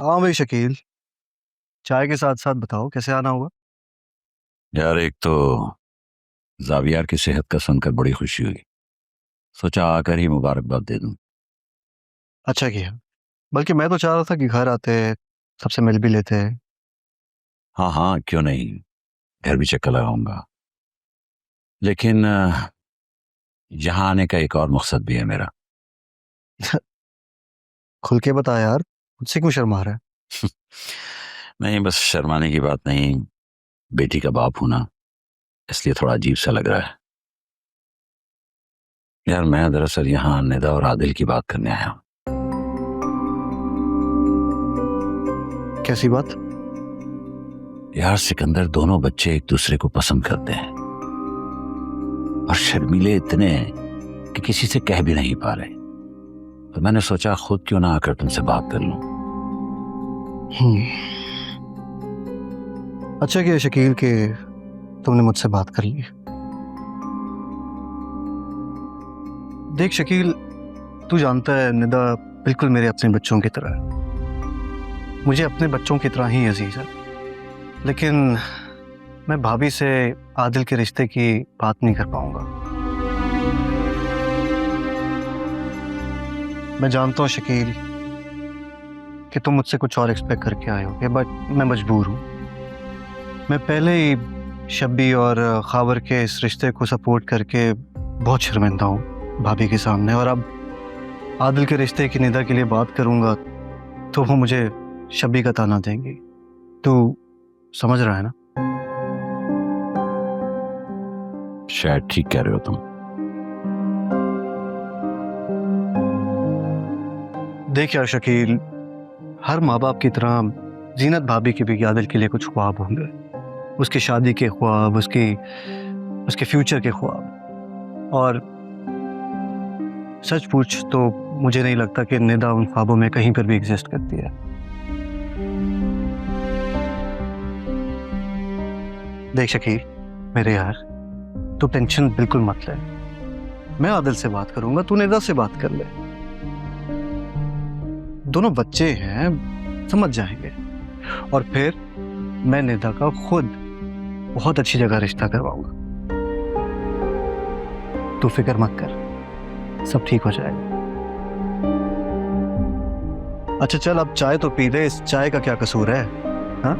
हाँ भाई शकील, चाय के साथ साथ बताओ कैसे आना होगा। यार एक तो जावियार की सेहत का सुनकर बड़ी खुशी हुई। सोचा आकर ही मुबारकबाद दे दूं। अच्छा किया। बल्कि मैं तो चाह रहा था कि घर आते, सबसे मिल भी लेते। हाँ हाँ, क्यों नहीं, घर भी चक्कर लगाऊंगा। लेकिन यहाँ आने का एक और मकसद भी है मेरा। खुल के बता यार, मुझसे क्यों शर्मा रहा है। नहीं, बस शर्माने की बात नहीं, बेटी का बाप हूं ना, इसलिए थोड़ा अजीब सा लग रहा है। यार मैं दरअसल यहाँ निदा और आदिल की बात करने आया हूँ। कैसी बात? यार सिकंदर, दोनों बच्चे एक दूसरे को पसंद करते हैं और शर्मीले इतने हैं कि किसी से कह भी नहीं पा रहे। तो मैंने सोचा खुद क्यों ना आकर तुमसे बात कर लूं। अच्छा किया शकील कि तुमने मुझसे बात कर ली। देख शकील, तू जानता है निदा बिल्कुल मेरे अपने बच्चों की तरह है। मुझे अपने बच्चों की तरह ही अजीज है। लेकिन मैं भाभी से आदिल के रिश्ते की बात नहीं कर पाऊंगा। मैं जानता हूँ शकील कि तुम मुझसे कुछ और एक्सपेक्ट करके आए होगे, बट मैं मजबूर हूँ। मैं पहले ही शब्बी और खावर के इस रिश्ते को सपोर्ट करके बहुत शर्मिंदा हूँ भाभी के सामने, और अब आदिल के रिश्ते की निदा के लिए बात करूंगा तो वो मुझे शब्बी का ताना देंगी। तू समझ रहा है ना? शायद ठीक कह रहे हो तुम। देख यार शकील, हर माँ बाप की तरह जीनत भाभी के भी आदिल के लिए कुछ ख्वाब होंगे। उसकी शादी के ख्वाब, उसके फ्यूचर के ख्वाब। और सच पूछ तो मुझे नहीं लगता कि निदा उन ख्वाबों में कहीं पर भी एग्जिस्ट करती है। देख शकील मेरे यार, तू टेंशन बिल्कुल मत ले। मैं आदिल से बात करूंगा, तू निदा से बात कर ले। दोनों बच्चे हैं, समझ जाएंगे। और फिर मैं निदा का खुद बहुत अच्छी जगह रिश्ता करवाऊंगा। तू फिक्र मत कर, सब ठीक हो जाएगा। अच्छा चल, अब चाय तो पी ले। इस चाय का क्या कसूर है? हाँ,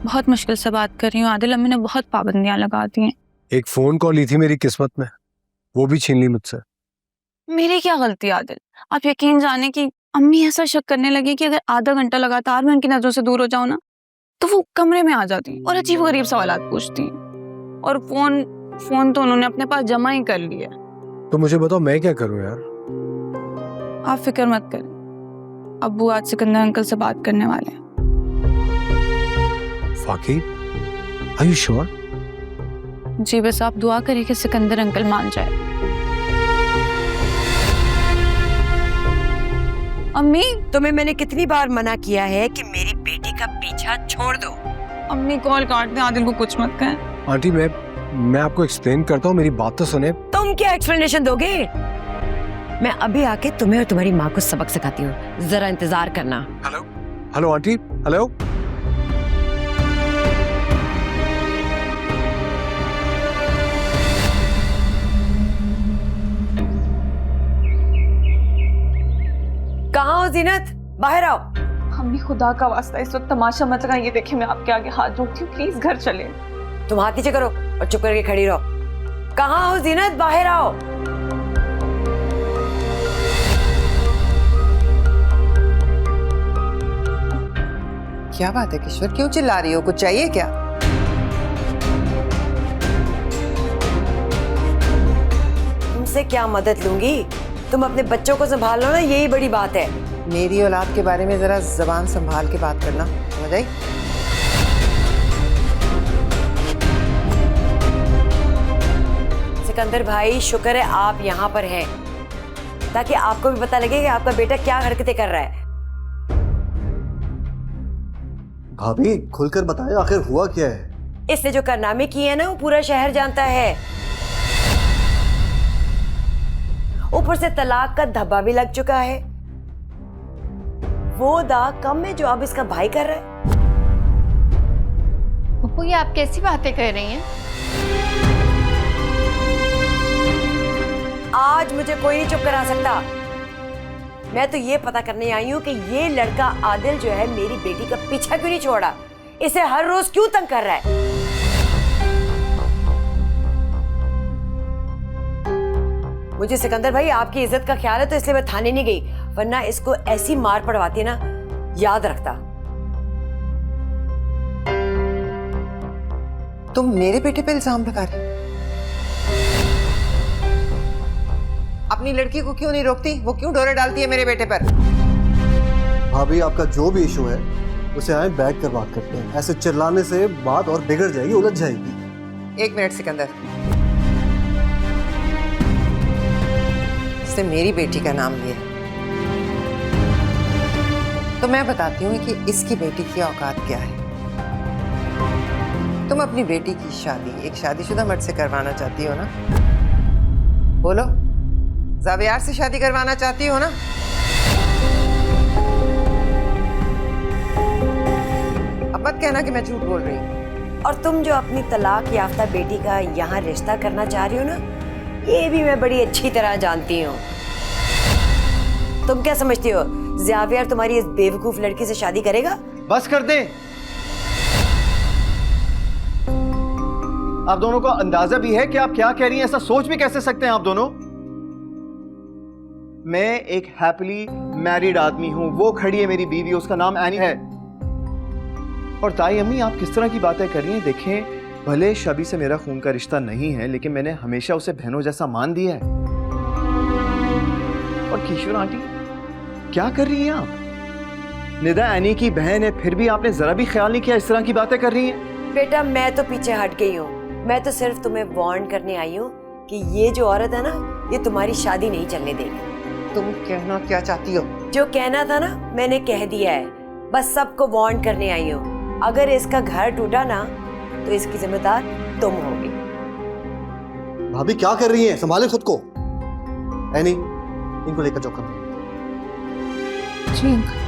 बहुत मुश्किल से बात कर रही हूँ आदिल, अम्मी ने बहुत पाबंदियां लगा दी हैं। एक फोन कॉल ली थी मेरी किस्मत में, वो भी छीन ली मुझसे। मेरी क्या गलती आदिल? आप यकीन जाने कि अम्मी ऐसा शक करने लगी कि अगर आधा घंटा लगातार मैं उनकी नजरों से दूर हो जाऊं ना, तो वो कमरे में आ जाती और अजीब गरीब सवालात पूछती। और फोन तो उन्होंने अपने पास जमा ही कर लिया। तो मुझे बताओ मैं क्या करूं यार? आप फिक्र मत करें, अब्बू आज सिकंदर अंकल से बात करने वाले हैं। फाकी, आर यू श्योर? जी, बस आप दुआ करिए कि सिकंदर अंकल मान जाए। अम्मी, तुम्हें मैंने कितनी बार मना किया है कि मेरी बेटी का पीछा छोड़ दो। अम्मी कॉल काट दें, आदिल को कुछ मत कहें। आंटी मैं आपको एक्सप्लेन करता हूँ, मेरी बात तो सुने। तुम क्या एक्सप्लेनेशन दोगे? मैं अभी आके तुम्हें और तुम्हारी माँ को सबक सिखाती हूँ, जरा इंतजार करना। Hello hello aunty, hello. कहाँ हो जीनत? बाहर आओ। अम्मी खुदा का वास्ता इस वक्त तमाशा मत लगाइए। देखिए मैं आपके आगे हाथ जोड़ती हूँ, प्लीज घर चले। तुम हाथ नीचे करो और चुप करके खड़ी रहो। कहाँ हो जीनत? बाहर आओ। क्या बात है किशोर, क्यों चिल्ला रही हो? कुछ चाहिए क्या? तुमसे क्या मदद लूंगी? तुम अपने बच्चों को संभाल लो ना, यही बड़ी बात है। मेरी औलाद के बारे में जरा जबान संभाल के बात करना, समझ आई? सिकंदर भाई, शुक्र है आप यहाँ पर हैं, ताकि आपको भी पता लगे कि आपका बेटा क्या हरकतें कर रहा है। भाभी खुलकर बताएं आखिर हुआ क्या है। इसने जो कारनामे किए हैं ना वो पूरा शहर जानता है। ऊपर से तलाक का धब्बा भी लग चुका है। वो दाग कम है जो अब इसका भाई कर रहा है। पप्पू ये आप कैसी बातें कर रही हैं? आज मुझे कोई नहीं चुप करा सकता। मैं तो ये पता करने आई हूँ कि ये लड़का आदिल जो है मेरी बेटी का पीछा क्यों नहीं छोड़ा, इसे हर रोज क्यों तंग कर रहा है। मुझे सिकंदर भाई आपकी इज्जत का ख्याल है तो इसलिए मैं थाने नहीं गई, वरना इसको ऐसी मार पड़वाती ना, याद रखता। तुम मेरे बेटे पे इल्जाम लगा रही? अपनी लड़की को क्यों नहीं रोकती? वो क्यों डोरे डालती है मेरे बेटे पर? भाभी आपका जो भी इशू है उसे आए बैठ कर बात करते हैं। ऐसे चिल्लाने से बात और बिगड़ जाएगी, उलझ जाएगी। एक मिनट सिकंदर, इसने मेरी बेटी का नाम लिया तो मैं बताती हूँ कि इसकी बेटी की औकात क्या है। तुम अपनी बेटी की शादी एक शादीशुदा मर्द से करवाना चाहती हो ना? बोलो, जावियार से शादी करवाना चाहती हो ना? अब मत कहना कि मैं झूठ बोल रही हूँ। और तुम जो अपनी तलाक याफ्ता बेटी का यहाँ रिश्ता करना चाह रही हो ना, ये भी मैं बड़ी अच्छी तरह जानती हूँ। तुम क्या समझती हो ज़ावियर तुम्हारी इस बेवकूफ लड़की से शादी करेगा? बस कर दें। आप दोनों को अंदाजा भी है कि आप क्या कह रही हैं? ऐसा सोच भी कैसे सकते हैं आप दोनों? मैं एक हैप्पीली मैरिड आदमी हूं, वो खड़ी है मेरी बीवी, उसका नाम एनी है। और ताई अम्मी आप किस तरह की बातें कर रही हैं? देखें, भले शबी से मेरा खून का रिश्ता नहीं है, लेकिन मैंने हमेशा उसे बहनों जैसा मान दिया है। और किशोर आंटी क्या कर रही हैं आप? निदा एनी की बहन है, फिर भी आपने जरा भी ख्याल नहीं किया, इस तरह की बातें कर रही हैं। बेटा मैं तो पीछे हट गई हूँ। मैं तो सिर्फ तुम्हें वार्न करने आई हूँ कि ये जो औरत है ना, ये तुम्हारी शादी नहीं चलने देगी। तुम कहना क्या चाहती हो? जो कहना था ना मैंने कह दिया है, बस सबको वार्न करने आई हूँ। अगर इसका घर टूटा ना तो इसकी जिम्मेदार तुम होगी। भाभी क्या कर रही हैं? संभालें खुद को। एनी, इनको लेकर जाओ। जी अंकल।